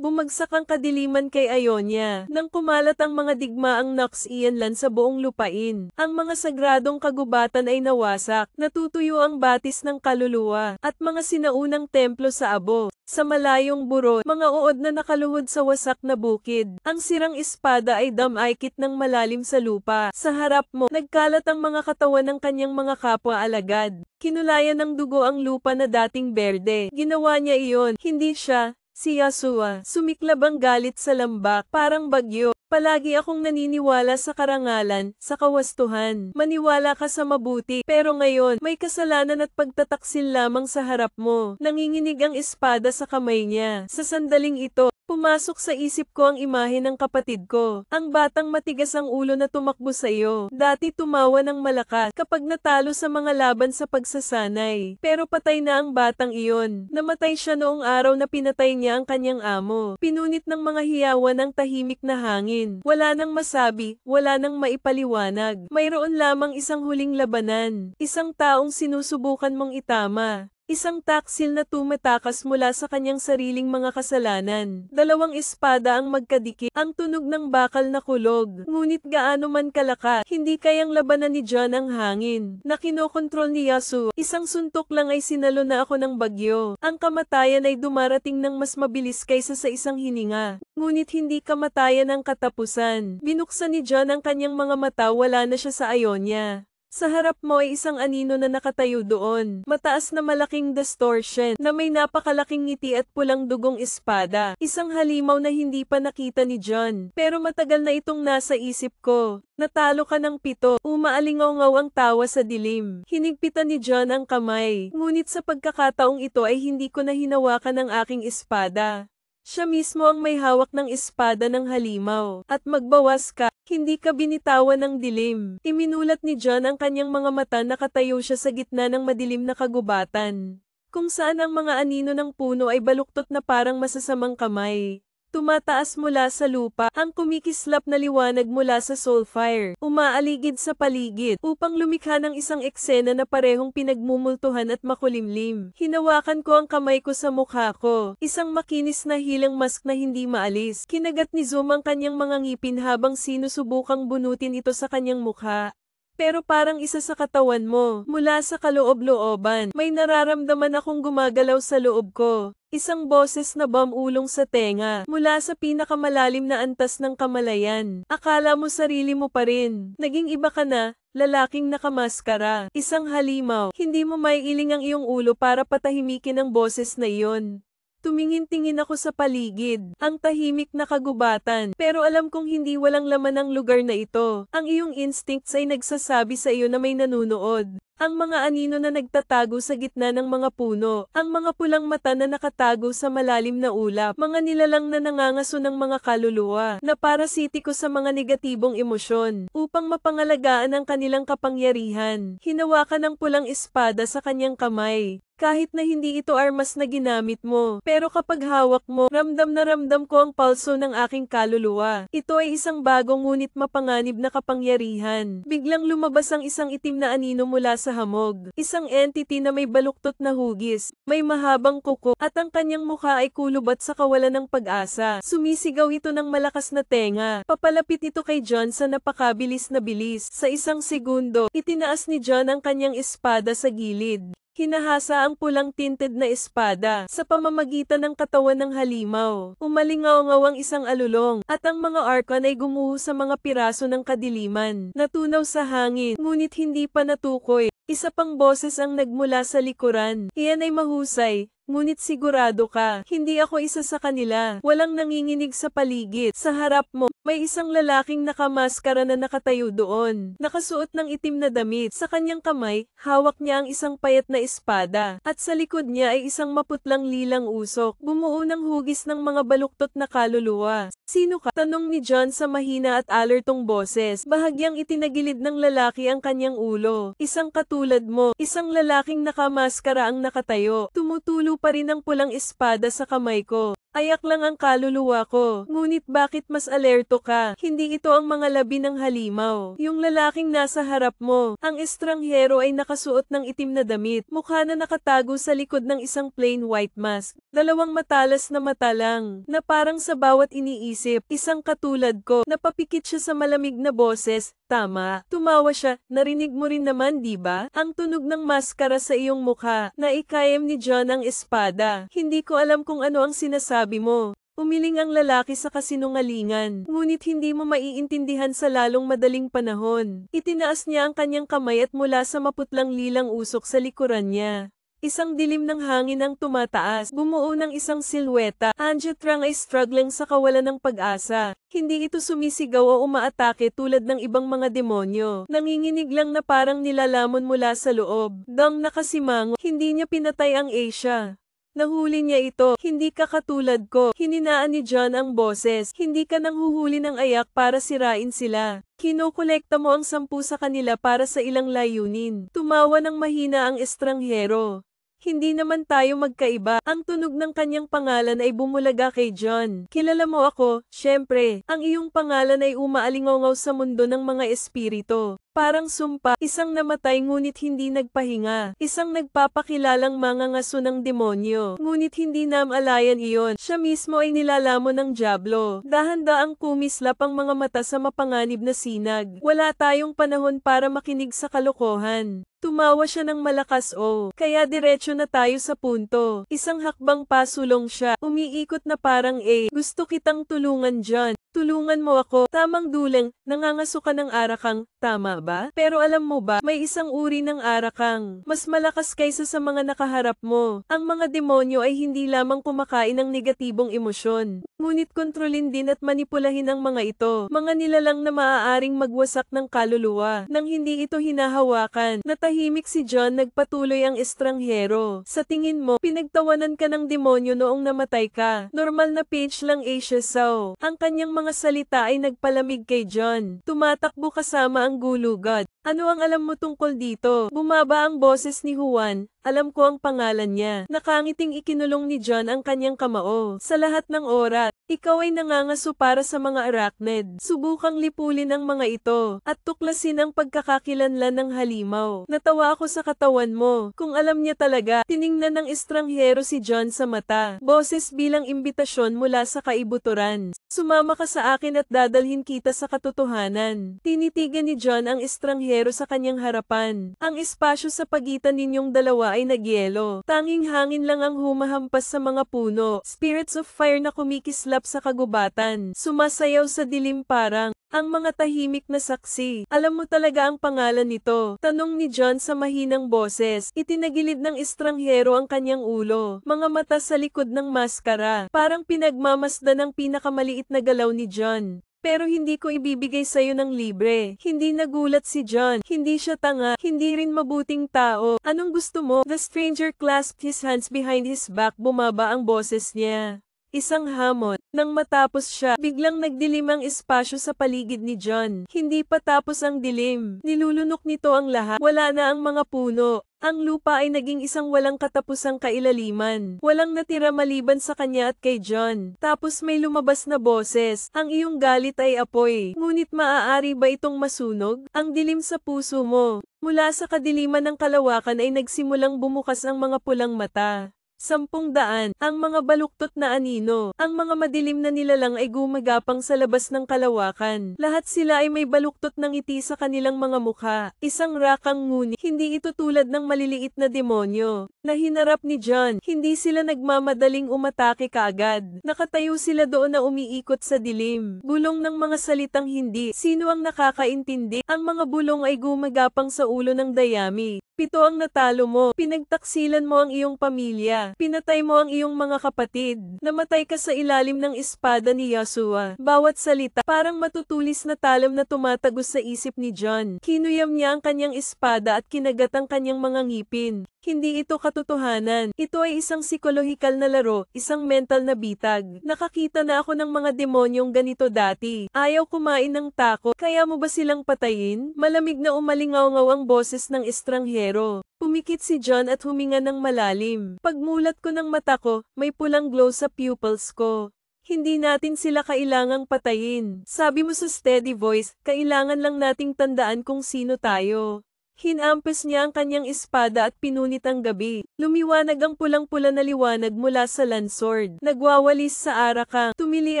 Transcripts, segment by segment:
Bumagsak ang kadiliman kay Ionia, nang kumalat ang mga digmaang Nox-Ianlan sa buong lupain. Ang mga sagradong kagubatan ay nawasak, natutuyo ang batis ng kaluluwa, at mga sinaunang templo sa abo. Sa malayong buro, mga uod na nakaluhod sa wasak na bukid. Ang sirang espada ay damaykit ng malalim sa lupa. Sa harap mo, nagkalat ang mga katawan ng kanyang mga kapwa-alagad. Kinulayan ng dugo ang lupa na dating berde. Ginawa niya iyon, hindi siya. Si Yasua, sumiklab ang galit sa lambak, parang bagyo. Palagi akong naniniwala sa karangalan, sa kawastuhan. Maniwala ka sa mabuti, pero ngayon, may kasalanan at pagtataksil lamang sa harap mo. Nanginginig ang espada sa kamay niya. Sa sandaling ito, pumasok sa isip ko ang imahe ng kapatid ko. Ang batang matigas ang ulo na tumakbo sa iyo. Dati tumawa ng malakas kapag natalo sa mga laban sa pagsasanay. Pero patay na ang batang iyon. Namatay siya noong araw na pinatay niya ang kanyang amo. Pinunit ng mga hiyawan ang tahimik na hangin. Wala nang masabi, wala nang maipaliwanag. Mayroon lamang isang huling labanan. Isang taong sinusubukan mong itama. Isang taksil na tumatakas mula sa kanyang sariling mga kasalanan. Dalawang espada ang magkadikit, ang tunog ng bakal na kulog. Ngunit gaano man kalaka, hindi kayang labanan ni John ang hangin na kinokontrol ni Yasuo. Isang suntok lang ay sinalo na ako ng bagyo. Ang kamatayan ay dumarating ng mas mabilis kaysa sa isang hininga. Ngunit hindi kamatayan ang katapusan. Binuksan ni John ang kanyang mga mata, wala na siya sa Ionia. Sa harap mo ay isang anino na nakatayo doon. Mataas na malaking distortion na may napakalaking ngiti at pulang dugong espada. Isang halimaw na hindi pa nakita ni John. Pero matagal na itong nasa isip ko. Natalo ka ng 7. Umaalingaw-ngaw ang tawa sa dilim. Hinigpitan ni John ang kamay. Ngunit sa pagkakataong ito ay hindi ko na hinawakan ang aking espada. Siya mismo ang may hawak ng espada ng halimaw. At magbawas ka, hindi ka binitawan ng dilim. Iminulat ni John ang kanyang mga mata, nakatayo siya sa gitna ng madilim na kagubatan. Kung saan ang mga anino ng puno ay baluktot na parang masasamang kamay. Tumataas mula sa lupa, ang kumikislap na liwanag mula sa soulfire, umaaligid sa paligid, upang lumikha ng isang eksena na parehong pinagmumultuhan at makulimlim. Hinawakan ko ang kamay ko sa mukha ko, isang makinis na hilang mask na hindi maalis. Kinagat ni Zoom ang kanyang mga ngipin habang sinusubukang bunutin ito sa kanyang mukha. Pero parang isa sa katawan mo, mula sa kaloob-looban, may nararamdaman akong gumagalaw sa loob ko. Isang boses na bumulong sa tenga, mula sa pinakamalalim na antas ng kamalayan. Akala mo sarili mo pa rin. Naging iba ka na, lalaking nakamaskara. Isang halimaw, hindi mo maiiling ang iyong ulo para patahimikin ang boses na iyon. Tumingin-tingin ako sa paligid, ang tahimik na kagubatan, pero alam kong hindi walang laman ang lugar na ito. Ang iyong instincts ay nagsasabi sa iyo na may nanunood. Ang mga anino na nagtatago sa gitna ng mga puno, ang mga pulang mata na nakatago sa malalim na ulap, mga nilalang na nangangaso ng mga kaluluwa, na parasitiko sa mga negatibong emosyon, upang mapangalagaan ang kanilang kapangyarihan. Hinawakan ng pulang espada sa kanyang kamay. Kahit na hindi ito armas na ginamit mo, pero kapag hawak mo, ramdam na ramdam ko ang pulso ng aking kaluluwa. Ito ay isang bagong ngunit mapanganib na kapangyarihan. Biglang lumabas ang isang itim na anino mula sa hamog. Isang entity na may baluktot na hugis, may mahabang kuko, at ang kanyang mukha ay kulubat sa kawalan ng pag-asa. Sumisigaw ito ng malakas na tenga. Papalapit ito kay John sa napakabilis na bilis. Sa isang segundo, itinaas ni John ang kanyang espada sa gilid. Hinahasa ang pulang tinted na espada sa pamamagitan ng katawan ng halimaw. Umalingaw-ngaw ang isang alulong, at ang mga arkan ay gumuho sa mga piraso ng kadiliman. Natunaw sa hangin, ngunit hindi pa natukoy. Isa pang boses ang nagmula sa likuran. Iyan ay mahusay. Ngunit sigurado ka, hindi ako isa sa kanila. Walang nanginginig sa paligid. Sa harap mo, may isang lalaking nakamaskara na nakatayo doon. Nakasuot ng itim na damit. Sa kanyang kamay, hawak niya ang isang payat na espada. At sa likod niya ay isang maputlang lilang usok. Bumuo ng hugis ng mga baluktot na kaluluwa. Sino ka? Tanong ni John sa mahina at alertong boses. Bahagyang itinagilid ng lalaki ang kanyang ulo. Isang katulad mo. Isang lalaking nakamaskara ang nakatayo. Tumutulo pa rin ang pulang espada sa kamay ko. Ayak lang ang kaluluwa ko. Ngunit bakit mas alerto ka? Hindi ito ang mga labi ng halimaw. Yung lalaking nasa harap mo, ang estranghero ay nakasuot ng itim na damit. Mukha na nakatago sa likod ng isang plain white mask. Dalawang matalas na mata lang, na parang sa bawat iniisip, isang katulad ko. Napapikit siya sa malamig na boses. Tama. Tumawa siya. Narinig mo rin naman, di ba? Ang tunog ng maskara sa iyong mukha. Naikayam ni John ang espada. Hindi ko alam kung ano ang sinasabi mo. Umiling ang lalaki sa kasinungalingan, ngunit hindi mo maiintindihan sa lalong madaling panahon. Itinaas niya ang kanyang kamay at mula sa maputlang lilang usok sa likuran niya. Isang dilim ng hangin ang tumataas, bumuo ng isang silweta. Anjetrang ay struggling sa kawalan ng pag-asa. Hindi ito sumisigaw o umaatake tulad ng ibang mga demonyo. Nanginginig lang na parang nilalamon mula sa loob. Dang nakasimango, hindi niya pinatay ang Asia. Nahuli niya ito, hindi ka katulad ko. Hininaan ni John ang boses. Hindi ka nang huhuli ng ayak para sirain sila. Kinokolekta mo ang 10 sa kanila para sa ilang layunin. Tumawa ng mahina ang estranghero. Hindi naman tayo magkaiba. Ang tunog ng kanyang pangalan ay bumulaga kay John. Kilala mo ako, syempre. Ang iyong pangalan ay umaalingaw sa mundo ng mga espiritu. Parang sumpa, isang namatay ngunit hindi nagpahinga, isang nagpapakilalang mangangaso ng demonyo, ngunit hindi namalayan iyon, siya mismo ay nilalamon ng dyablo. Dahan-daang kumislap ang mga mata sa mapanganib na sinag. Wala tayong panahon para makinig sa kalokohan. Tumawa siya ng malakas kaya diretso na tayo sa punto. Isang hakbang pasulong siya, umiikot na parang gusto kitang tulungan John. Tulungan mo ako, tamang dulang, nangangaso ka ng arakang, tama ba? Pero alam mo ba, may isang uri ng arakang, mas malakas kaysa sa mga nakaharap mo. Ang mga demonyo ay hindi lamang kumakain ng negatibong emosyon, ngunit kontrolin din at manipulahin ang mga ito. Mga nilalang na maaaring magwasak ng kaluluwa, nang hindi ito hinahawakan. Natahimik si John, nagpatuloy ang estranghero. Sa tingin mo, pinagtawanan ka ng demonyo noong namatay ka. Normal na page lang Asia Sao. Ang kanyang mga salita ay nagpalamig kay John. Tumatakbo kasama ang gulugod. Ano ang alam mo tungkol dito? Bumaba ang boses ni Juan. Alam ko ang pangalan niya. Nakangiting ikinulong ni John ang kanyang kamao. Sa lahat ng oras, ikaw ay nangangaso para sa mga arachnid. Subukang lipulin ang mga ito, at tuklasin ang pagkakakilanlan ng halimaw. Natawa ako sa katawan mo. Kung alam niya talaga, tiningnan ng estranghero si John sa mata. Boses bilang imbitasyon mula sa kaibuturan. Sumama ka sa akin at dadalhin kita sa katotohanan. Tinitigan ni John ang estranghero sa kanyang harapan. Ang espasyo sa pagitan ninyong dalawa ay nagyelo. Tanging hangin lang ang humahampas sa mga puno. Spirits of fire na kumikislap sa kagubatan. Sumasayaw sa dilim parang ang mga tahimik na saksi. Alam mo talaga ang pangalan nito? Tanong ni John sa mahinang boses. Itinagilid ng estranghero ang kanyang ulo. Mga mata sa likod ng maskara. Parang pinagmamasdan ng pinakamaliit na galaw ni John. Pero hindi ko ibibigay sa'yo ng libre. Hindi nagulat si John. Hindi siya tanga. Hindi rin mabuting tao. Anong gusto mo? The stranger clasped his hands behind his back. Bumaba ang boses niya. Isang hamon. Nang matapos siya, biglang nagdilim ang espasyo sa paligid ni John. Hindi pa tapos ang dilim. Nilulunok nito ang lahat. Wala na ang mga puno. Ang lupa ay naging isang walang katapusang kailaliman. Walang natira maliban sa kanya at kay John. Tapos may lumabas na boses. Ang iyong galit ay apoy. Ngunit maaari ba itong masunog? Ang dilim sa puso mo. Mula sa kadiliman ng kalawakan ay nagsimulang bumukas ang mga pulang mata. 10,000, ang mga baluktot na anino, ang mga madilim na nilalang ay gumagapang sa labas ng kalawakan. Lahat sila ay may baluktot ng ngiti sa kanilang mga mukha. Isang rakang ngunit, hindi ito tulad ng maliliit na demonyo na hinarap ni John. Hindi sila nagmamadaling umatake kaagad. Nakatayo sila doon na umiikot sa dilim. Bulong ng mga salitang hindi. Sino ang nakakaintindi? Ang mga bulong ay gumagapang sa ulo ng dayami. 7 ang natalo mo. Pinagtaksilan mo ang iyong pamilya. Pinatay mo ang iyong mga kapatid. Namatay ka sa ilalim ng espada ni Yahshua. Bawat salita, parang matutulis na talam na tumatagos sa isip ni John. Kinuyam niya ang kanyang espada at kinagat ang kanyang mga ngipin. Hindi ito katotohanan. Ito ay isang psikolohikal na laro, isang mental na bitag. Nakakita na ako ng mga demonyong ganito dati. Ayaw kumain ng tako, kaya mo ba silang patayin? Malamig na umalingaw-ngaw ang boses ng estranghero. Pumikit si John at huminga ng malalim. Pagmulat ko ng mata ko, may pulang glow sa pupils ko. Hindi natin sila kailangang patayin. Sabi mo sa steady voice, kailangan lang nating tandaan kung sino tayo. Hinampas niya ang kanyang espada at pinunit ang gabi. Lumiwanag ang pulang-pula na liwanag mula sa landsword. Nagwawalis sa arakang. Tumili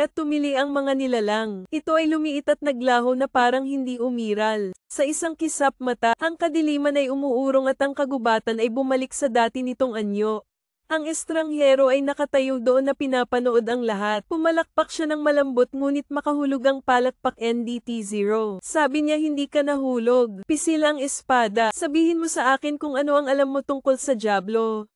at tumili ang mga nilalang. Ito ay lumiit at naglaho na parang hindi umiral. Sa isang kisap mata, ang kadiliman ay umuurong at ang kagubatan ay bumalik sa dati nitong anyo. Ang estranghero ay nakatayo doon na pinapanood ang lahat. Pumalakpak siya ng malambot ngunit makahulog ang palakpak NDT-0. Sabi niya hindi ka nahulog. Pisil ang espada. Sabihin mo sa akin kung ano ang alam mo tungkol sa Diablo.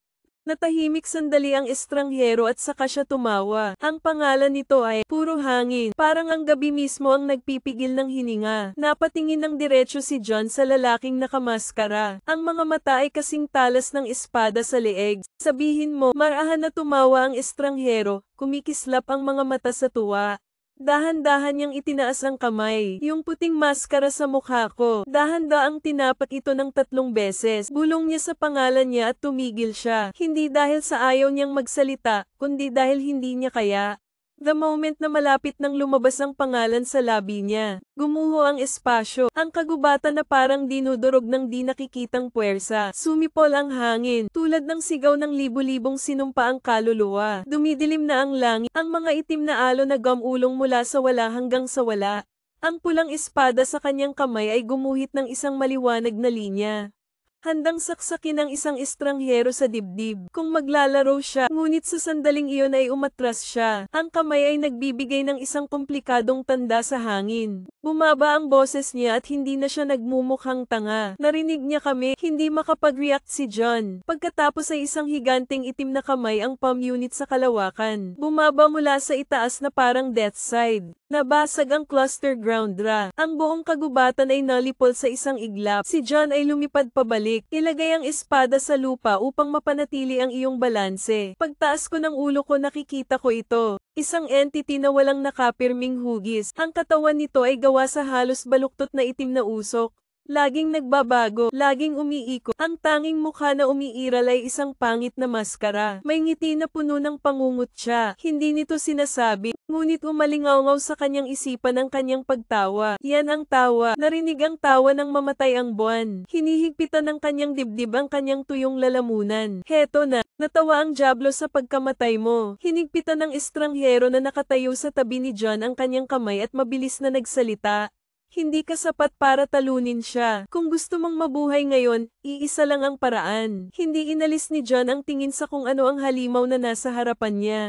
Natahimik sandali ang estranghero at saka siya tumawa. Ang pangalan nito ay Puro Hangin. Parang ang gabi mismo ang nagpipigil ng hininga. Napatingin ng diretso si John sa lalaking nakamaskara. Ang mga mata ay kasing talas ng espada sa leeg. Sabihin mo, marahan na tumawa ang estranghero. Kumikislap ang mga mata sa tuwa. Dahan-dahan niyang itinaas ang kamay. Yung puting maskara sa mukha ko. Dahan-daang tinapak ito ng 3 beses. Bulong niya sa pangalan niya at tumigil siya. Hindi dahil sa ayaw niyang magsalita, kundi dahil hindi niya kaya. The moment na malapit nang lumabas ang pangalan sa labi niya, gumuho ang espasyo, ang kagubatan na parang dinudurog ng di nakikitang puwersa. Sumipol ang hangin, tulad ng sigaw ng libu-libong sinumpa ang kaluluwa. Dumidilim na ang langit, ang mga itim na alon na gamulong mula sa wala hanggang sa wala. Ang pulang espada sa kanyang kamay ay gumuhit ng isang maliwanag na linya. Handang saksakin ng isang estranghero sa dibdib. Kung maglalaro siya, ngunit sa sandaling iyon ay umatras siya. Ang kamay ay nagbibigay ng isang komplikadong tanda sa hangin. Bumaba ang boses niya at hindi na siya nagmumukhang tanga. Narinig niya kami, hindi makapag-react si John. Pagkatapos ay isang higanting itim na kamay ang palm unit sa kalawakan. Bumaba mula sa itaas na parang death side. Nabasag ang cluster groundra. Ang buong kagubatan ay nalipol sa isang iglap. Si John ay lumipad pabalik. Ilagay ang espada sa lupa upang mapanatili ang iyong balanse. Pagtaas ko ng ulo ko nakikita ko ito. Isang entity na walang nakapirming hugis. Ang katawan nito ay gawa sa halos baluktot na itim na usok. Laging nagbabago, laging umiikot. Ang tanging mukha na umiiral ay isang pangit na maskara. May ngiti na puno ng pangungot siya. Hindi nito sinasabi, ngunit umalingaw-ngaw sa kanyang isipan ang kanyang pagtawa. Yan ang tawa. Narinig ang tawa ng mamatay ang buwan. Hinihigpitan ng kanyang dibdib ang kanyang tuyong lalamunan. Heto na, natawa ang Diablo sa pagkamatay mo. Hinigpitan ng estranghero na nakatayo sa tabi ni John ang kanyang kamay at mabilis na nagsalita. Hindi ka sapat para talunin siya. Kung gusto mong mabuhay ngayon, iisa lang ang paraan. Hindi inalis ni John ang tingin sa kung ano ang halimaw na nasa harapan niya.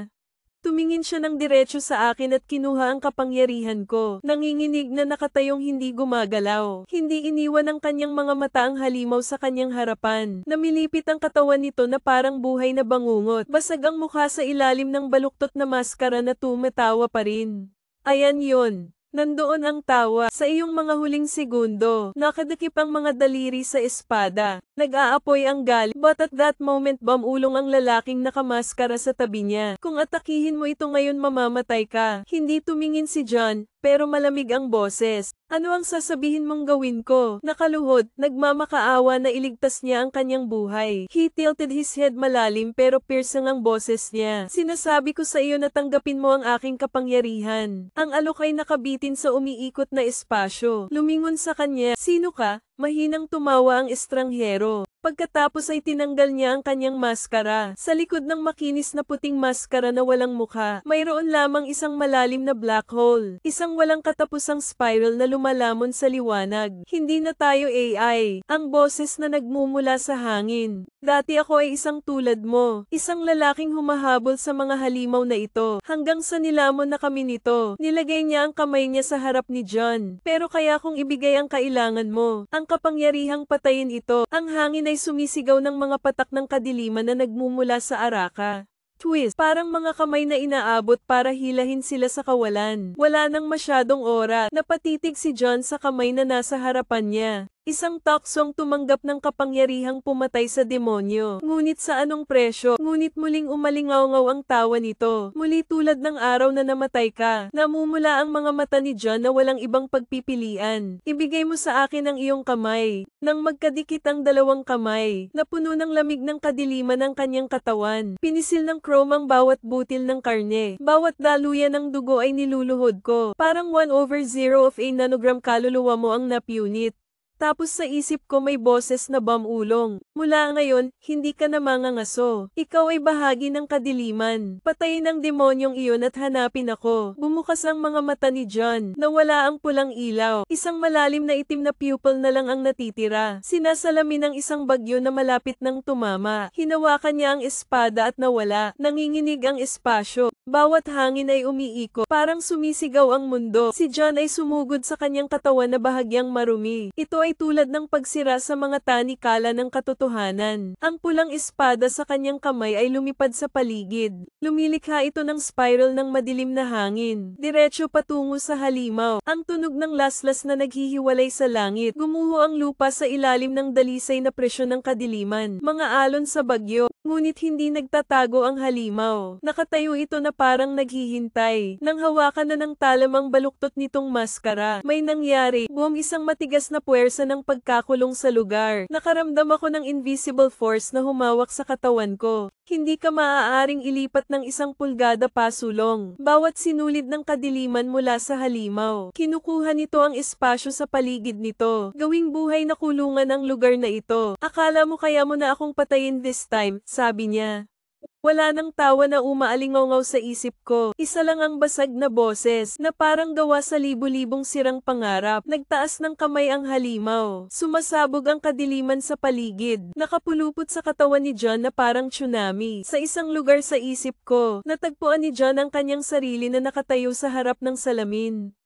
Tumingin siya ng diretso sa akin at kinuha ang kapangyarihan ko. Nanginginig na nakatayong hindi gumagalaw. Hindi iniwan ng kanyang mga mata ang halimaw sa kanyang harapan. Namilipit ang katawan nito na parang buhay na bangungot. Basag ang mukha sa ilalim ng baluktot na maskara na tumatawa pa rin. Ayan yon. Nandoon ang tawa. Sa iyong mga huling segundo, nakadikip ang mga daliri sa espada. Nag-aapoy ang gali. But at that moment bumulong ang lalaking nakamaskara sa tabi niya. Kung atakihin mo ito ngayon mamamatay ka. Hindi tumingin si John, pero malamig ang boses. Ano ang sasabihin mong gawin ko? Nakaluhod, nagmamakaawa na iligtas niya ang kanyang buhay. He tilted his head malalim pero piercing ang boses niya. Sinasabi ko sa iyo na tanggapin mo ang aking kapangyarihan. Ang alok ay nakabitin sa umiikot na espasyo. Lumingon sa kanya, sino ka? Mahinang tumawa ang estranghero. Pagkatapos ay tinanggal niya ang kanyang maskara. Sa likod ng makinis na puting maskara na walang mukha, mayroon lamang isang malalim na black hole. Isang walang katapusang spiral na lumalamon sa liwanag. Hindi na tayo AI. Ang boses na nagmumula sa hangin. Dati ako ay isang tulad mo. Isang lalaking humahabol sa mga halimaw na ito. Hanggang sa nilamon na kami nito. Nilagay niya ang kamay niya sa harap ni John. Pero kaya kung ibigay ang kailangan mo, ang kapangyarihang patayin ito. Ang hangin ay sumisigaw ng mga patak ng kadiliman na nagmumula sa araka. Twist, parang mga kamay na inaabot para hilahin sila sa kawalan. Wala nang masyadong ora, napatitig si John sa kamay na nasa harapan niya. Isang taksong tumanggap ng kapangyarihang pumatay sa demonyo. Ngunit sa anong presyo? Ngunit muling umalingaw-ngaw ang tawa nito. Muli tulad ng araw na namatay ka. Namumula ang mga mata ni John na walang ibang pagpipilian. Ibigay mo sa akin ang iyong kamay. Nang magkadikit ang dalawang kamay, napuno ng lamig ng kadiliman ang kanyang katawan. Pinisil ng chrome ang bawat butil ng karne. Bawat daluyan ng dugo ay niluluhod ko. Parang 1/0 of a nanogram kaluluwa mo ang napunit. Tapos sa isip ko may boses na bamulong. Mula ngayon, hindi ka na mangangaso. Ikaw ay bahagi ng kadiliman. Patayin ang demonyong iyon at hanapin ako. Bumukas ang mga mata ni John. Nawala ang pulang ilaw. Isang malalim na itim na pupil na lang ang natitira. Sinasalamin ng isang bagyo na malapit ng tumama. Hinawakan niya ang espada at nawala. Nanginginig ang espasyo. Bawat hangin ay umiikot. Parang sumisigaw ang mundo. Si John ay sumugod sa kanyang katawan na bahagyang marumi. Ito ay tulad ng pagsira sa mga tanikala ng katotohanan. Ang pulang espada sa kanyang kamay ay lumipad sa paligid. Lumilikha ito ng spiral ng madilim na hangin. Diretso patungo sa halimaw. Ang tunog ng laslas na naghihiwalay sa langit. Gumuho ang lupa sa ilalim ng dalisay na presyon ng kadiliman. Mga alon sa bagyo. Ngunit hindi nagtatago ang halimaw. Nakatayo ito na parang naghihintay. Nang hawakan na ng talamang baluktot nitong maskara, may nangyari. Buong isang matigas na puwersa ng pagkakulong sa lugar. Nakaramdam ako ng invisible force na humawak sa katawan ko. Hindi ka maaaring ilipat ng 1 pulgada pasulong. Bawat sinulid ng kadiliman mula sa halimaw. Kinukuha nito ang espasyo sa paligid nito. Gawing buhay na kulungan ang lugar na ito. Akala mo kaya mo na akong patayin this time, sabi niya. Wala nang tawa na umaalingaw sa isip ko. Isa lang ang basag na boses na parang gawa sa libu-libong sirang pangarap. Nagtaas ng kamay ang halimaw. Sumasabog ang kadiliman sa paligid. Nakapulupot sa katawan ni John na parang tsunami. Sa isang lugar sa isip ko, natagpuan ni John ang kanyang sarili na nakatayo sa harap ng salamin.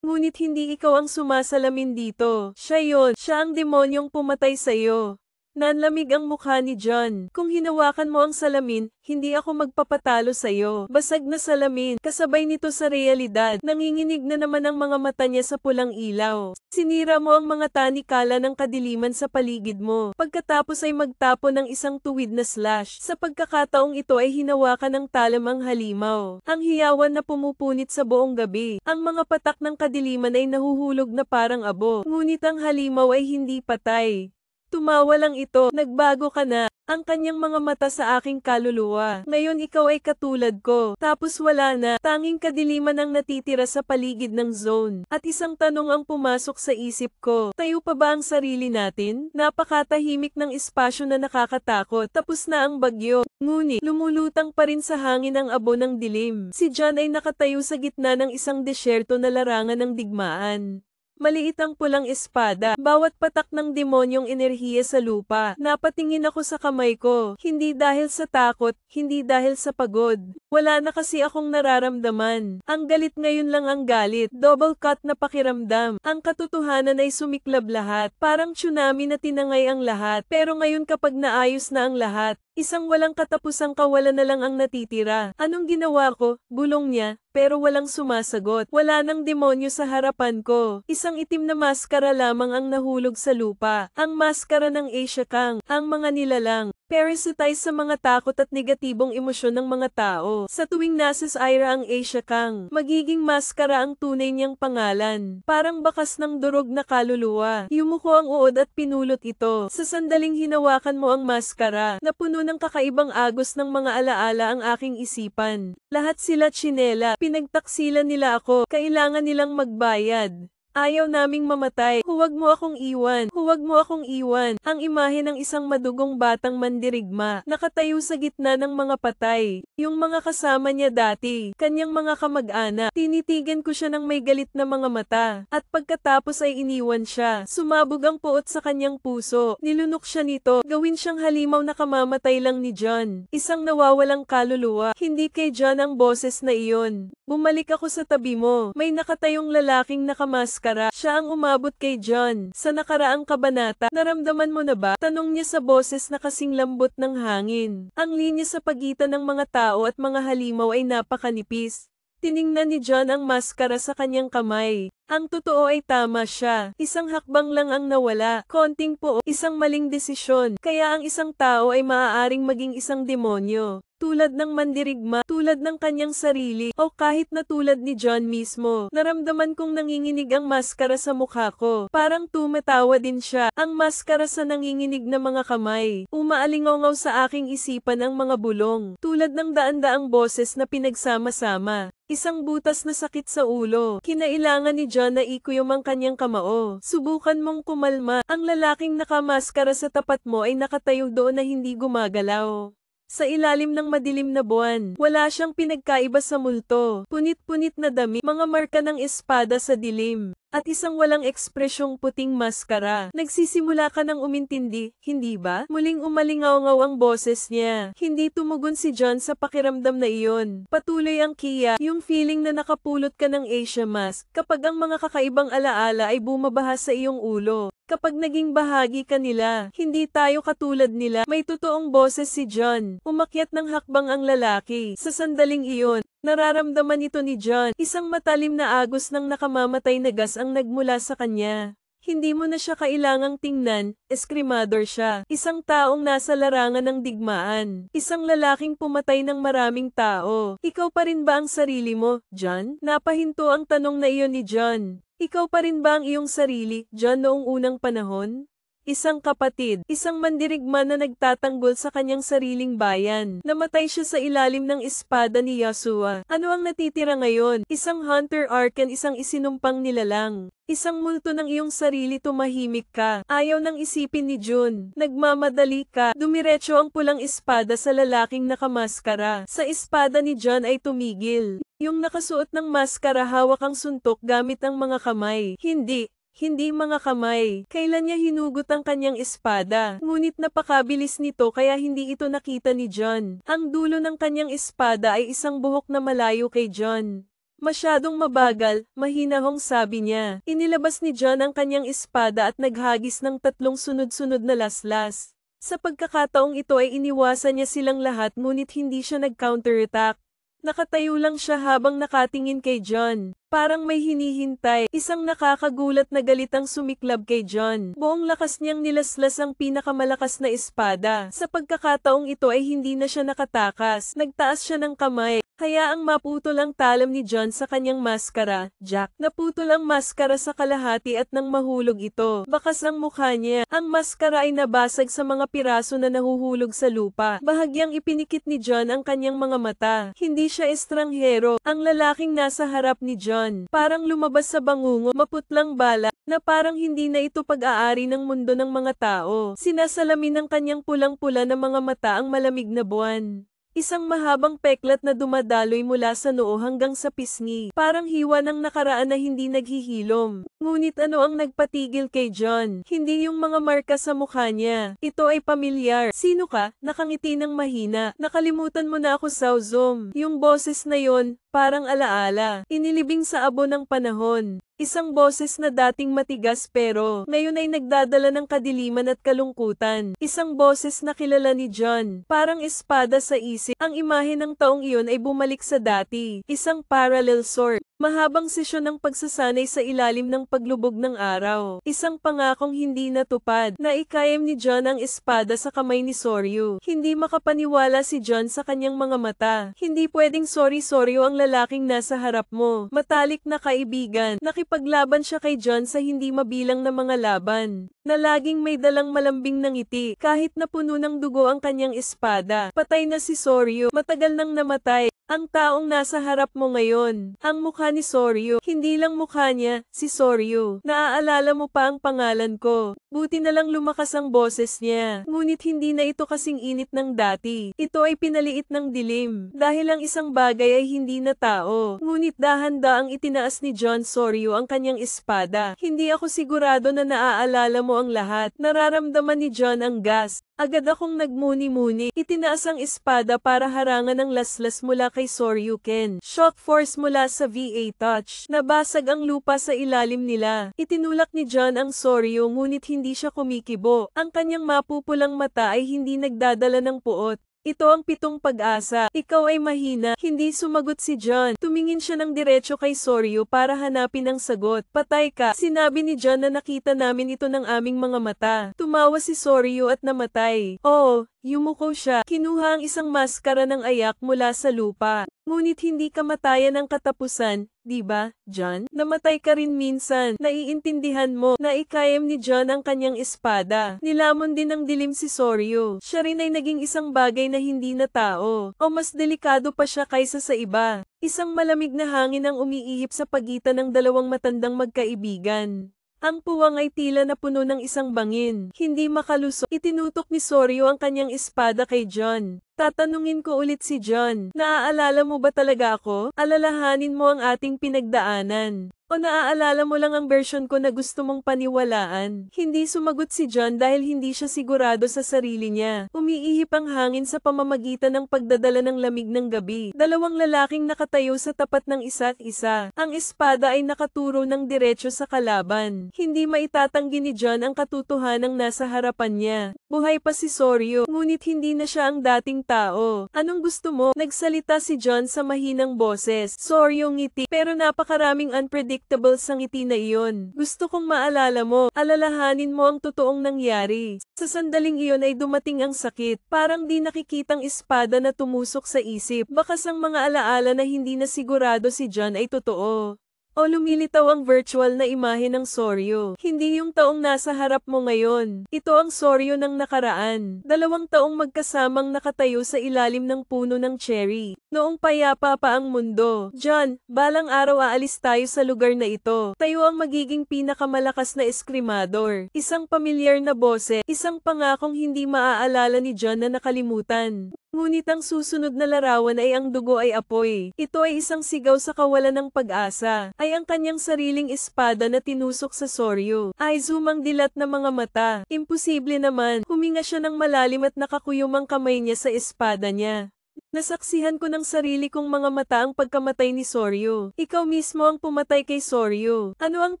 Ngunit hindi ikaw ang sumasalamin dito. Siya yon. Siya ang demonyong pumatay sa'yo. Nanlamig ang mukha ni John. Kung hinawakan mo ang salamin, hindi ako magpapatalo sa'yo. Basag na salamin, kasabay nito sa realidad. Nanginginig na naman ang mga mata niya sa pulang ilaw. Sinira mo ang mga tanikala ng kadiliman sa paligid mo. Pagkatapos ay magtapo ng isang tuwid na slash. Sa pagkakataong ito ay hinawakan ng talamang halimaw. Ang hiyawan na pumupunit sa buong gabi. Ang mga patak ng kadiliman ay nahuhulog na parang abo. Ngunit ang halimaw ay hindi patay. Tumawa lang ito, nagbago ka na. Ang kanyang mga mata sa aking kaluluwa. Ngayon ikaw ay katulad ko. Tapos wala na. Tanging kadiliman ang natitira sa paligid ng zone. At isang tanong ang pumasok sa isip ko. Tayo pa ba ang sarili natin? Napakatahimik ng espasyo na nakakatakot. Tapos na ang bagyo. Ngunit, lumulutang pa rin sa hangin ang abo ng dilim. Si John ay nakatayo sa gitna ng isang desyerto na larangan ng digmaan. Maliit ang pulang espada, bawat patak ng demonyong enerhiya sa lupa. Napatingin ako sa kamay ko, hindi dahil sa takot, hindi dahil sa pagod. Wala na kasi akong nararamdaman. Ang galit ngayon lang ang galit, double cut na pakiramdam. Ang katotohanan ay sumiklab lahat, parang tsunami na tinangay ang lahat. Pero ngayon kapag naayos na ang lahat, isang walang katapusang kawalan na lang ang natitira. Anong ginawa ko? Bulong niya, pero walang sumasagot. Wala nang demonyo sa harapan ko. Isang itim na maskara lamang ang nahulog sa lupa. Ang maskara ng Asia Kang, ang mga nilalang. Parasitize sa mga takot at negatibong emosyon ng mga tao. Sa tuwing nasa Ira ang Asia Kang, magiging maskara ang tunay niyang pangalan. Parang bakas ng durog na kaluluwa. Yumuko ang uod at pinulot ito. Sa sandaling hinawakan mo ang maskara, napuno ng kakaibang agos ng mga alaala ang aking isipan. Lahat sila tsinela, pinagtaksilan nila ako, kailangan nilang magbayad. Ayaw naming mamatay. Huwag mo akong iwan. Huwag mo akong iwan. Ang imahe ng isang madugong batang mandirigma, nakatayo sa gitna ng mga patay. Yung mga kasama niya dati, kanyang mga kamag-anak. Tinitigan ko siya ng may galit na mga mata. At pagkatapos ay iniwan siya. Sumabog ang puot sa kanyang puso. Nilunok siya nito. Gawin siyang halimaw na kamamatay lang ni John. Isang nawawalang kaluluwa. Hindi kay John ang boses na iyon. Bumalik ako sa tabi mo. May nakatayong lalaking nakamaskara. Siya ang umabot kay John. Sa nakaraang kabanata, naramdaman mo na ba? Tanong niya sa boses na kasing lambot ng hangin. Ang linya sa pagitan ng mga tao at mga halimaw ay napakanipis. Tiningnan ni John ang maskara sa kanyang kamay. Ang totoo ay tama siya. Isang hakbang lang ang nawala. Konting po, isang maling desisyon. Kaya ang isang tao ay maaaring maging isang demonyo. Tulad ng mandirigma, tulad ng kanyang sarili, o kahit na tulad ni John mismo. Naramdaman kong nanginginig ang maskara sa mukha ko. Parang tumatawa din siya. Ang maskara sa nanginginig na mga kamay. Umaalingaw sa aking isipan ang mga bulong. Tulad ng daan-daang boses na pinagsama-sama. Isang butas na sakit sa ulo. Kinailangan ni John na ikuyom ang kanyang kamao. Subukan mong kumalma. Ang lalaking nakamaskara sa tapat mo ay nakatayo doon na hindi gumagalaw. Sa ilalim ng madilim na buwan, wala siyang pinagkaiba sa multo. Punit-punit na dami, mga marka ng espada sa dilim, at isang walang ekspresyong puting maskara. Nagsisimula ka ng umintindi, hindi ba? Muling umalingaw-ngaw ang boses niya. Hindi tumugon si John sa pakiramdam na iyon. Patuloy ang Kia, yung feeling na nakapulot ka ng Asia mask, kapag ang mga kakaibang alaala ay bumabaha sa iyong ulo. Kapag naging bahagi ka nila, hindi tayo katulad nila. May totoong boses si John. Umakyat ng hakbang ang lalaki. Sa sandaling iyon, nararamdaman ito ni John. Isang matalim na agos ng nakamamatay na gas ang nagmula sa kanya. Hindi mo na siya kailangang tingnan, eskrimador siya. Isang taong nasa larangan ng digmaan. Isang lalaking pumatay ng maraming tao. Ikaw pa rin ba ang sarili mo, John? Napahinto ang tanong na iyon ni John. Ikaw pa rin ba ang iyong sarili, John, noong unang panahon? Isang kapatid, isang mandirigma na nagtatanggol sa kanyang sariling bayan. Namatay siya sa ilalim ng espada ni Yasua. Ano ang natitira ngayon? Isang hunter arcan, isang isinumpang nilalang. Isang multo ng iyong sarili, tumahimik ka. Ayaw nang isipin ni June. Nagmamadali ka. Dumiretso ang pulang espada sa lalaking nakamaskara. Sa espada ni John ay tumigil. Yung nakasuot ng maskara hawak ang suntok gamit ang mga kamay. Hindi mga kamay. Kailan niya hinugot ang kanyang espada? Ngunit napakabilis nito kaya hindi ito nakita ni John. Ang dulo ng kanyang espada ay isang buhok na malayo kay John. Masyadong mabagal, mahinahong sabi niya. Inilabas ni John ang kanyang espada at naghagis ng 3 sunod-sunod na laslas. Sa pagkakataong ito ay iniwasan niya silang lahat ngunit hindi siya nag-counterattack. Nakatayo lang siya habang nakatingin kay John. Parang may hinihintay. Isang nakakagulat na galitang sumiklab kay John. Buong lakas niyang nilaslas ang pinakamalakas na espada. Sa pagkakataong ito ay hindi na siya nakatakas. Nagtaas siya ng kamay. Hayaang maputol ang talam ni John sa kanyang maskara, Jack. Naputol ang maskara sa kalahati at nang mahulog ito. Bakas ang mukha niya. Ang maskara ay nabasag sa mga piraso na nahuhulog sa lupa. Bahagyang ipinikit ni John ang kanyang mga mata. Hindi siya estranghero. Ang lalaking nasa harap ni John, parang lumabas sa bangungo, maputlang bala, na parang hindi na ito pag-aari ng mundo ng mga tao. Sinasalamin ng kanyang pulang-pula na mga mata ang malamig na buwan. Isang mahabang peklat na dumadaloy mula sa noo hanggang sa pisngi. Parang hiwa ng nakaraan na hindi naghihilom. Ngunit ano ang nagpatigil kay John? Hindi yung mga marka sa mukha niya. Ito ay pamilyar. Sino ka? Nakangiti ng mahina. Nakalimutan mo na ako, Saozom. Yung boses na yon, parang alaala. Inilibing sa abo ng panahon. Isang boses na dating matigas pero ngayon ay nagdadala ng kadiliman at kalungkutan. Isang boses na kilala ni John. Parang espada sa isip. Ang imahe ng taong iyon ay bumalik sa dati. Isang parallel sword. Mahabang sesyon ng pagsasanay sa ilalim ng paglubog ng araw. Isang pangakong hindi natupad. Naikayam ni John ang espada sa kamay ni Soryu. Hindi makapaniwala si John sa kanyang mga mata. Hindi pwedeng Soryu ang lalaking nasa harap mo. Matalik na kaibigan. Nakipaglaban siya kay John sa hindi mabilang na mga laban. Na laging may dalang malambing na ngiti. Kahit na puno ng dugo ang kanyang espada. Patay na si Soryu. Matagal nang namatay. Ang taong nasa harap mo ngayon, ang mukha ni Soryu, hindi lang mukha niya, si Soryu. Naaalala mo pa ang pangalan ko. Buti na lang lumakas ang boses niya. Ngunit hindi na ito kasing init ng dati. Ito ay pinaliit ng dilim. Dahil ang isang bagay ay hindi na tao. Ngunit dahan-daang itinaas ni John Soryu ang kanyang espada. Hindi ako sigurado na naaalala mo ang lahat. Nararamdaman ni John ang gas. Agad akong nagmuni-muni. Itinaas ang espada para harangan ang laslas mula kay Soryuken. Shock force mula sa VA touch. Nabasag ang lupa sa ilalim nila. Itinulak ni John ang Soryu ngunit hindi siya kumikibo. Ang kanyang mapupulang mata ay hindi nagdadala ng puot. Ito ang 7 pag-asa. Ikaw ay mahina. Hindi sumagot si John. Tumingin siya ng diretso kay Soryu para hanapin ang sagot. Patay ka. Sinabi ni John na nakita namin ito ng aming mga mata. Tumawa si Soryu at namatay. Oo, yumuko siya. Kinuha ang isang maskara ng ayak mula sa lupa. Ngunit hindi kamatayan ang katapusan, di ba, John? Namatay ka rin minsan. Naiintindihan mo na ikayam ni John ang kanyang espada. Nilamon din ng dilim si Soryu. Siya rin ay naging isang bagay na hindi na tao. O mas delikado pa siya kaysa sa iba. Isang malamig na hangin ang umiihip sa pagitan ng dalawang matandang magkaibigan. Ang puwang ay tila na puno ng isang bangin. Hindi makalusot. Itinutok ni Soryu ang kanyang espada kay John. Tatanungin ko ulit si John. Naaalala mo ba talaga ako? Alalahanin mo ang ating pinagdaanan. O naaalala mo lang ang version ko na gusto mong paniwalaan? Hindi sumagot si John dahil hindi siya sigurado sa sarili niya. Umiihip ang hangin sa pamamagitan ng pagdadala ng lamig ng gabi. Dalawang lalaking nakatayo sa tapat ng isa't isa. Ang espada ay nakaturo ng diretso sa kalaban. Hindi maitatanggi ni John ang katotohanang nasa harapan niya. Buhay pa si Soryu, ngunit hindi na siya ang dating tao. Anong gusto mo? Nagsalita si John sa mahinang boses. Soryu ngiti, pero napakaraming unpredictable sa ngiti na iyon. Gusto kong maalala mo, alalahanin mo ang totoong nangyari. Sa sandaling iyon ay dumating ang sakit, parang di nakikitang espada na tumusok sa isip. Bakas ang mga alaala na hindi na sigurado si John ay totoo. O lumilitaw ang virtual na imahe ng Soryu. Hindi yung taong nasa harap mo ngayon. Ito ang Soryu ng nakaraan. 2 taong magkasamang nakatayo sa ilalim ng puno ng cherry. Noong payapa pa ang mundo. John, balang araw aalis tayo sa lugar na ito. Tayo ang magiging pinakamalakas na eskrimador. Isang pamilyar na boses. Isang pangakong hindi maaalala ni John na nakalimutan. Ngunit ang susunod na larawan ay ang dugo ay apoy. Ito ay isang sigaw sa kawalan ng pag-asa. Ay ang kanyang sariling espada na tinusok sa Soryu. Ay zumang dilat na mga mata. Imposible naman. Huminga siya ng malalim at nakakuyom ang kamay niya sa espada niya. Nasaksihan ko ng sarili kong mga mata ang pagkamatay ni Soryu. Ikaw mismo ang pumatay kay Soryu. Ano ang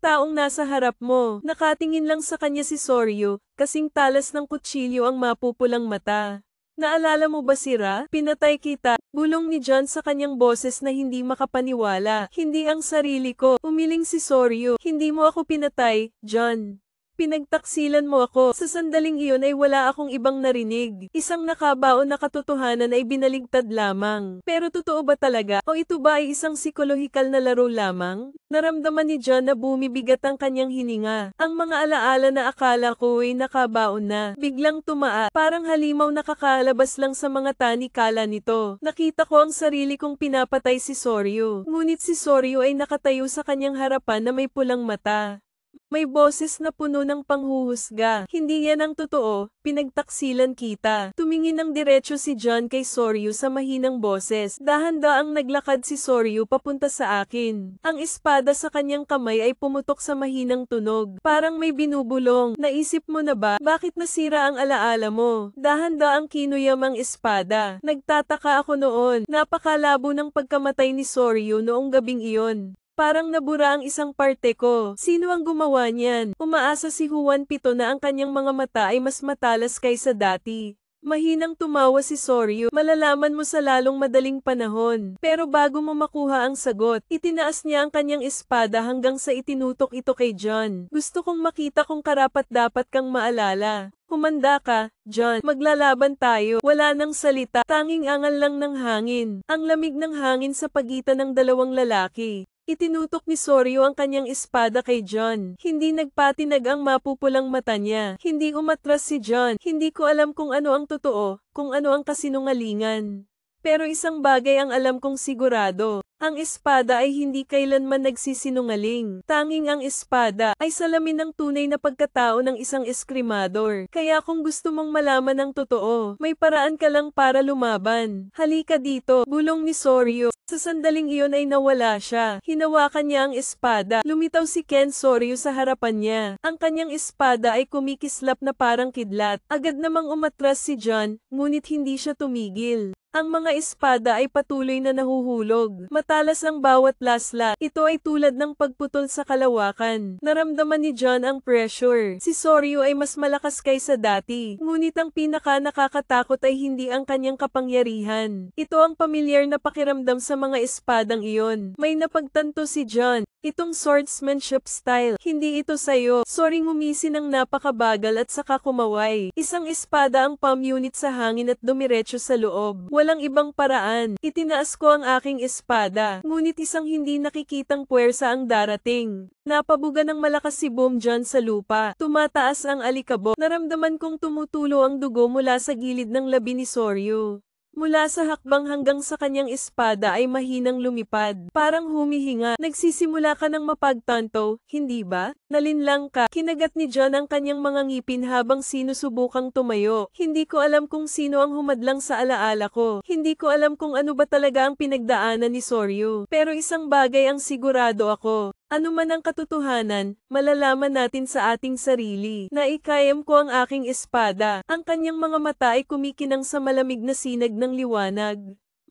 taong nasa harap mo? Nakatingin lang sa kanya si Soryu, kasing talas ng kutsilyo ang mapupulang mata. Naalala mo ba si Ra? Pinatay kita. Bulong ni John sa kanyang boses na hindi makapaniwala. Hindi ang sarili ko. Umiling si Soryu. Hindi mo ako pinatay, John. Pinagtaksilan mo ako. Sa sandaling iyon ay wala akong ibang narinig. Isang nakabaon na katotohanan ay binaligtad lamang. Pero totoo ba talaga? O ito ba ay isang psikolohikal na laro lamang? Naramdaman ni John na bumibigat ang kanyang hininga. Ang mga alaala na akala ko ay nakabaon na. Biglang tumaa. Parang halimaw nakakalabas lang sa mga tanikala nito. Nakita ko ang sarili kong pinapatay si Soryu. Ngunit si Soryu ay nakatayo sa kanyang harapan na may pulang mata. May boses na puno ng panghuhusga. Hindi yan ang totoo, pinagtaksilan kita. Tumingin ng diretso si John kay Soryu sa mahinang boses. Dahan-daang naglakad si Soryu papunta sa akin. Ang espada sa kanyang kamay ay pumutok sa mahinang tunog. Parang may binubulong. Naisip mo na ba, bakit nasira ang alaala mo? Dahan-daang kinuyam ang espada. Nagtataka ako noon. Napakalabo ng pagkamatay ni Soryu noong gabing iyon. Parang nabura ang isang parte ko. Sino ang gumawa niyan? Umaasa si Juan Pito na ang kanyang mga mata ay mas matalas kaysa dati. Mahinang tumawa si Soryu. Malalaman mo sa lalong madaling panahon. Pero bago mo makuha ang sagot, itinaas niya ang kanyang espada hanggang sa itinutok ito kay John. Gusto kong makita kung karapat-dapat kang maalala. Humanda ka, John. Maglalaban tayo. Wala nang salita. Tanging angal lang ng hangin. Ang lamig ng hangin sa pagitan ng dalawang lalaki. Itinutok ni Soryu ang kanyang espada kay John. Hindi nagpatinag ang mapupulang mata niya. Hindi umatras si John. Hindi ko alam kung ano ang totoo, kung ano ang kasinungalingan. Pero isang bagay ang alam kong sigurado. Ang espada ay hindi kailanman nagsisinungaling. Tanging ang espada ay salamin ng tunay na pagkatao ng isang eskrimador. Kaya kung gusto mong malaman ang totoo, may paraan ka lang para lumaban. Halika dito, bulong ni Soryu. Sa sandaling iyon ay nawala siya. Hinawakan niya ang espada. Lumitaw si Ken Soryu sa harapan niya. Ang kanyang espada ay kumikislap na parang kidlat. Agad namang umatras si John, ngunit hindi siya tumigil. Ang mga espada ay patuloy na nahuhulog. Matalas ang bawat lasla. Ito ay tulad ng pagputol sa kalawakan. Naramdaman ni John ang pressure. Si Soryu ay mas malakas kaysa dati. Ngunit ang pinaka nakakatakot ay hindi ang kanyang kapangyarihan. Ito ang pamilyar na pakiramdam sa mga espadang iyon. May napagtanto si John. Itong swordsmanship style, hindi ito sayo. Sorry, ngumisi ng napakabagal at saka kumaway. Isang espada ang palm unit sa hangin at dumiretso sa loob. Walang ibang paraan. Itinaas ko ang aking espada. Ngunit isang hindi nakikitang puwersa ang darating. Napabuga ng malakas si Boom John sa lupa. Tumataas ang alikabok. Naramdaman kong tumutulo ang dugo mula sa gilid ng labi ni Soryu. Mula sa hakbang hanggang sa kanyang espada ay mahinang lumipad. Parang humihinga. Nagsisimula ka ng mapagtanto, hindi ba? Nalinlang ka. Kinagat ni John ang kanyang mga ngipin habang sinusubukang tumayo. Hindi ko alam kung sino ang humadlang sa alaala ko. Hindi ko alam kung ano ba talaga ang pinagdaanan ni Soryu. Pero isang bagay ang sigurado ako. Ano man ang katotohanan, malalaman natin sa ating sarili. Naikayam ko ang aking espada. Ang kanyang mga mata ay kumikinang sa malamig na sinag ng liwanag.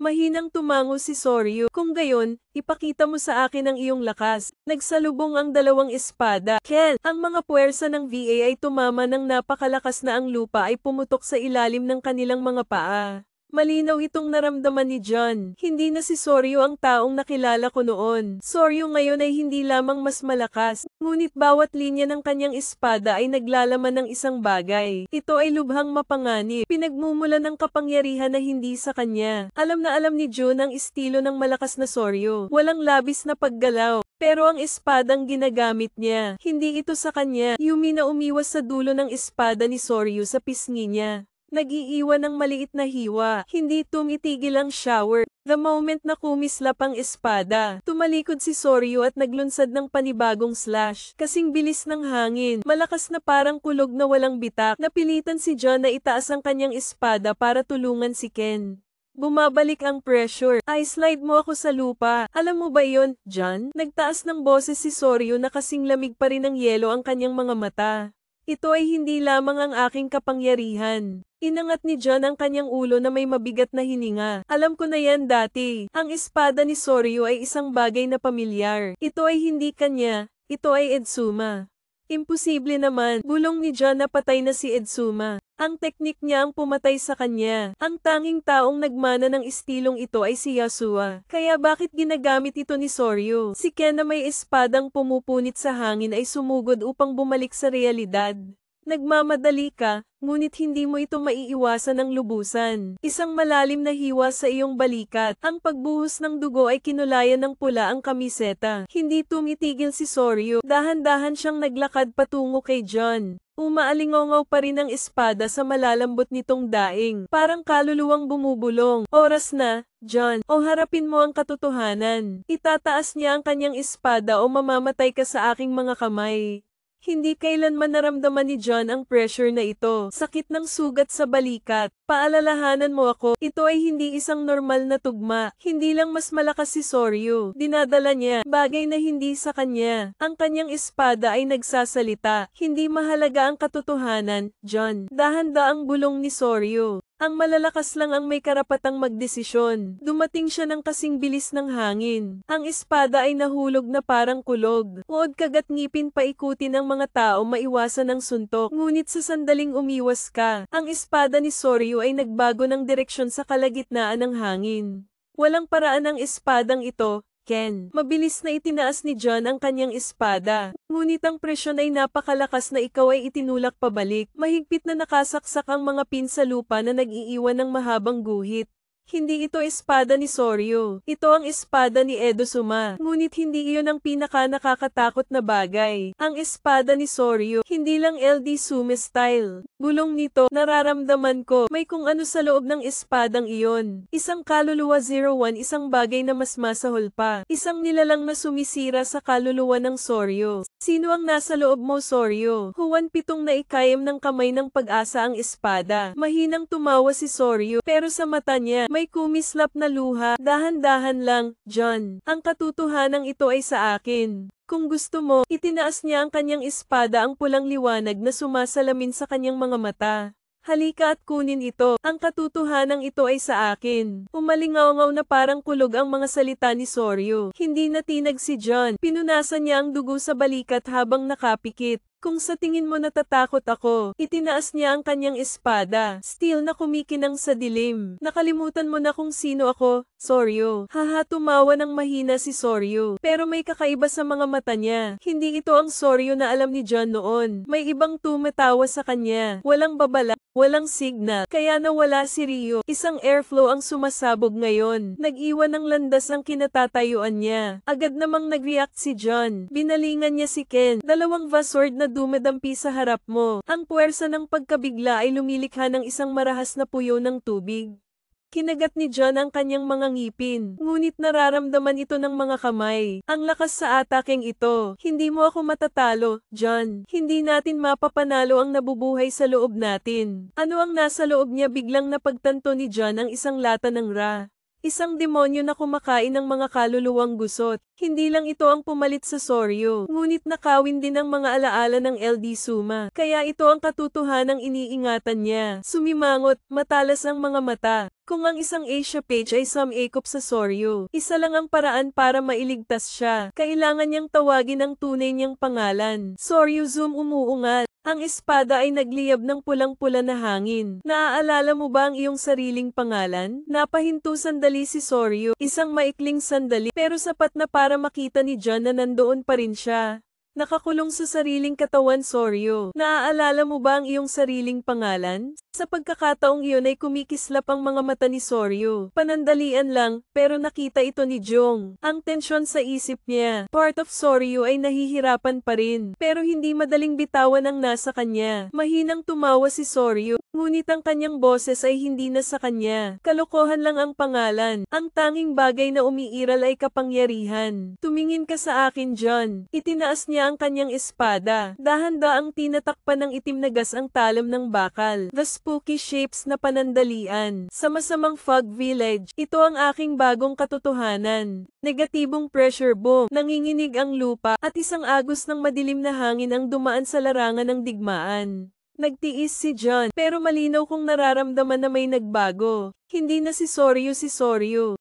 Mahinang tumango si Soryu. Kung gayon, ipakita mo sa akin ang iyong lakas. Nagsalubong ang dalawang espada. Ken, ang mga puwersa ng VA ay tumama ng napakalakas na ang lupa ay pumutok sa ilalim ng kanilang mga paa. Malinaw itong naramdaman ni John. Hindi na si Soryu ang taong nakilala ko noon. Soryu ngayon ay hindi lamang mas malakas, ngunit bawat linya ng kanyang espada ay naglalaman ng isang bagay. Ito ay lubhang mapanganib. Pinagmumulan ng kapangyarihan na hindi sa kanya. Alam na alam ni Jun ang estilo ng malakas na Soryu. Walang labis na paggalaw. Pero ang espadang ginagamit niya, hindi ito sa kanya. Yumi na umiwas sa dulo ng espada ni Soryu sa pisngi niya. Nag-iiwan ng maliit na hiwa. Hindi tumitigil ang shower. The moment na kumislap ang espada, tumalikod si Soryu at naglunsad ng panibagong slash. Kasing bilis ng hangin, malakas na parang kulog na walang bitak. Napilitan si John na itaas ang kanyang espada para tulungan si Ken. Bumabalik ang pressure. I-slide mo ako sa lupa. Alam mo ba yon, John? Nagtaas ng boses si Soryu na kasing lamig pa rin ng yelo ang kanyang mga mata. Ito ay hindi lamang ang aking kapangyarihan. Inangat ni John ang kanyang ulo na may mabigat na hininga. Alam ko na yan dati. Ang espada ni Soryu ay isang bagay na pamilyar. Ito ay hindi kanya. Ito ay Edsuma. Imposible naman. Bulong ni John na patay na si Edsuma. Ang teknik niya ang pumatay sa kanya. Ang tanging taong nagmana ng estilong ito ay si Yasuo. Kaya bakit ginagamit ito ni Soryu? Si Ken na may espadang pumupunit sa hangin ay sumugod upang bumalik sa realidad. Nagmamadali ka, ngunit hindi mo ito maiiwasan ng lubusan. Isang malalim na hiwa sa iyong balikat. Ang pagbuhos ng dugo ay kinulayan ng pula ang kamiseta. Hindi tumitigil si Soryu. Dahan-dahan siyang naglakad patungo kay John. Umaalingaw pa rin ang espada sa malalambot nitong daing. Parang kaluluwang bumubulong. Oras na, John. O harapin mo ang katotohanan. Itataas niya ang kanyang espada o mamamatay ka sa aking mga kamay. Hindi kailanman naramdaman ni John ang pressure na ito. Sakit ng sugat sa balikat. Paalalahanan mo ako, ito ay hindi isang normal na tugma. Hindi lang mas malakas si Soryu. Dinadala niya, bagay na hindi sa kanya. Ang kanyang espada ay nagsasalita. Hindi mahalaga ang katotohanan, John. Dahan-daang bulong ni Soryu. Ang malalakas lang ang may karapatang magdesisyon. Dumating siya ng kasing bilis ng hangin. Ang espada ay nahulog na parang kulog. Uod kagat ngipin paikutin ng mga tao maiwasan ang suntok. Ngunit sa sandaling umiwas ka, ang espada ni Soryu ay nagbago ng direksyon sa kalagitnaan ng hangin. Walang paraan ang espadang ito, Ken. Mabilis na itinaas ni John ang kanyang espada. Ngunit ang presyon ay napakalakas na ikaw ay itinulak pabalik. Mahigpit na nakasaksak ang mga pin sa lupa na nag-iiwan ng mahabang guhit. Hindi ito espada ni Soryu. Ito ang espada ni Edsuma. Ngunit hindi iyon ang pinaka nakakatakot na bagay. Ang espada ni Soryu, hindi lang LD Sume style. Bulong nito, nararamdaman ko, may kung ano sa loob ng espadang iyon. Isang kaluluwa 01, isang bagay na mas masahol pa. Isang nilalang na sumisira sa kaluluwa ng Soryu. Sino ang nasa loob mo, Soryu? Huwan pitong naikayam ng kamay ng pag-asa ang espada. Mahinang tumawa si Soryu, pero sa mata niya, may kumislap na luha. Dahan-dahan lang, John. Ang katotohanan ito ay sa akin. Kung gusto mo, itinaas niya ang kanyang espada ang pulang liwanag na sumasalamin sa kanyang mga mata. Halika at kunin ito. Ang katotohanan ito ay sa akin. Umalingaw-ngaw na parang kulog ang mga salita ni Soryu. Hindi natinag si John. Pinunasan niya ang dugo sa balikat habang nakapikit. Kung sa tingin mo natatakot ako, itinaas niya ang kanyang espada. Steel na kumikinang sa dilim. Nakalimutan mo na kung sino ako, Soryu. Haha, tumawa ng mahina si Soryu. Pero may kakaiba sa mga mata niya. Hindi ito ang Soryu na alam ni John noon. May ibang tumatawa sa kanya. Walang babala. Walang signal, kaya nawala si Ryo. Isang airflow ang sumasabog ngayon. Nag-iwan ng landas ang kinatatayuan niya. Agad namang nag-react si John. Binalingan niya si Ken. Dalawang Vasword na dumadampi sa harap mo. Ang puwersa ng pagkabigla ay lumilikha ng isang marahas na puyo ng tubig. Kinagat ni John ang kanyang mga ngipin, ngunit nararamdaman ito ng mga kamay. Ang lakas sa atakeng ito. Hindi mo ako matatalo, John. Hindi natin mapapanalo ang nabubuhay sa loob natin. Ano ang nasa loob niya? Biglang napagtanto ni John ang isang lata ng Ra. Isang demonyo na kumakain ng mga kaluluwang gusot. Hindi lang ito ang pumalit sa Soryu, ngunit nakawin din ang mga alaala ng LD Suma. Kaya ito ang katotohanang iniingatan niya. Sumimangot, matalas ang mga mata. Kung ang isang Asia page ay sumikop sa Soryu, isa lang ang paraan para mailigtas siya. Kailangan niyang tawagin ang tunay niyang pangalan. Soryu Zoom umuungal. Ang espada ay nagliyab ng pulang-pula na hangin. Naaalala mo ba ang iyong sariling pangalan? Napahinto sandali si Soryu. Isang maikling sandali, pero sapat na para makita ni John na nandoon pa rin siya. Nakakulong sa sariling katawan, Soryu. Naaalala mo ba ang iyong sariling pangalan? Sa pagkakataong iyon ay kumikislap ang mga mata ni Soryu. Panandalian lang, pero nakita ito ni Jong. Ang tensyon sa isip niya. Part of Soryu ay nahihirapan pa rin, pero hindi madaling bitawan ang nasa kanya. Mahinang tumawa si Soryu, ngunit ang kanyang boses ay hindi na sa kanya. Kalokohan lang ang pangalan. Ang tanging bagay na umiiral ay kapangyarihan. Tumingin ka sa akin, John. Itinaas niya ang kanyang espada. Dahan-daang tinatakpan ng itim na gas ang talam ng bakal. The spooky shapes na panandalian. Sa masamang fog village, ito ang aking bagong katotohanan. Negatibong pressure boom, nanginginig ang lupa, at isang agos ng madilim na hangin ang dumaan sa larangan ng digmaan. Nagtiis si John, pero malinaw kong nararamdaman na may nagbago. Hindi na si Soryu.